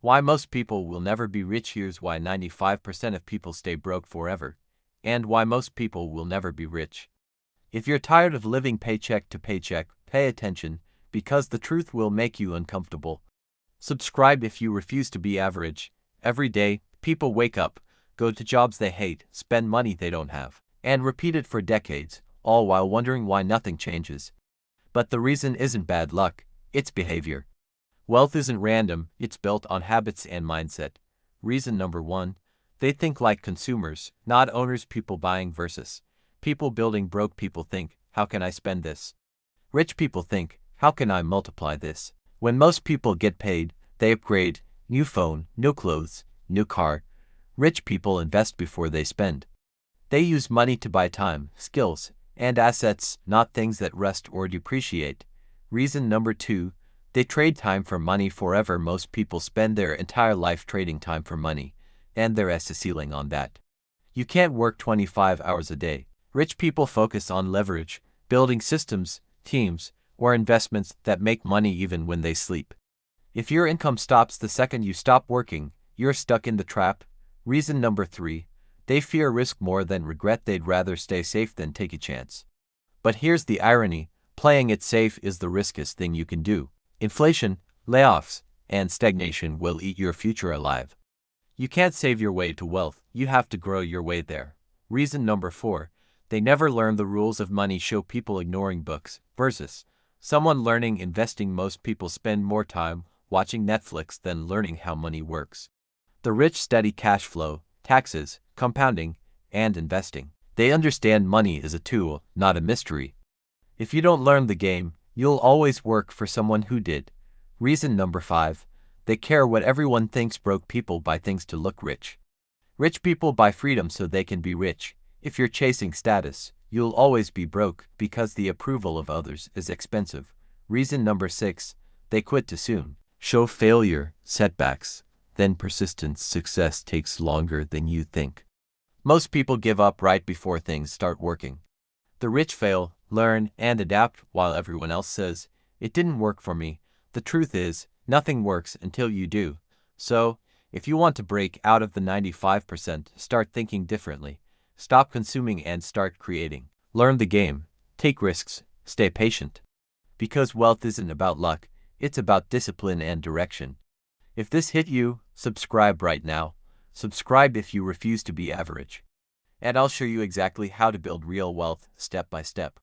Why most people will never be rich. Here's why 95% of people stay broke forever, and why most people will never be rich. If you're tired of living paycheck to paycheck, pay attention, because the truth will make you uncomfortable. Subscribe if you refuse to be average. Every day, people wake up, go to jobs they hate, spend money they don't have, and repeat it for decades, all while wondering why nothing changes. But the reason isn't bad luck, it's behavior. Wealth isn't random, it's built on habits and mindset. Reason number 1, they think like consumers, not owners. People buying versus people building. Broke people think, how can I spend this? Rich people think, how can I multiply this? When most people get paid, they upgrade, new phone, new clothes, new car. Rich people invest before they spend. They use money to buy time, skills, and assets, not things that rust or depreciate. Reason number 2, they trade time for money forever. Most people spend their entire life trading time for money, and there's a ceiling on that. You can't work 25 hours a day. Rich people focus on leverage, building systems, teams, or investments that make money even when they sleep. If your income stops the second you stop working, you're stuck in the trap. Reason number 3, they fear risk more than regret. They'd rather stay safe than take a chance. But here's the irony, playing it safe is the riskiest thing you can do. Inflation, layoffs, and stagnation will eat your future alive. You can't save your way to wealth, you have to grow your way there. Reason number 4, they never learn the rules of money. Show people ignoring books versus someone learning investing. Most people spend more time watching Netflix than learning how money works. The rich study cash flow, taxes, compounding, and investing. They understand money is a tool, not a mystery. If you don't learn the game, you'll always work for someone who did. Reason number 5, they care what everyone thinks. Broke people buy things to look rich. Rich people buy freedom so they can be rich. If you're chasing status, you'll always be broke because the approval of others is expensive. Reason number 6, they quit too soon. Show failure, setbacks, then persistence. Success takes longer than you think. Most people give up right before things start working. The rich fail, learn, and adapt while everyone else says, it didn't work for me. The truth is, nothing works until you do. So, if you want to break out of the 95%, start thinking differently. Stop consuming and start creating. Learn the game, take risks, stay patient. Because wealth isn't about luck, it's about discipline and direction. If this hit you, subscribe right now. Subscribe if you refuse to be average. And I'll show you exactly how to build real wealth step by step.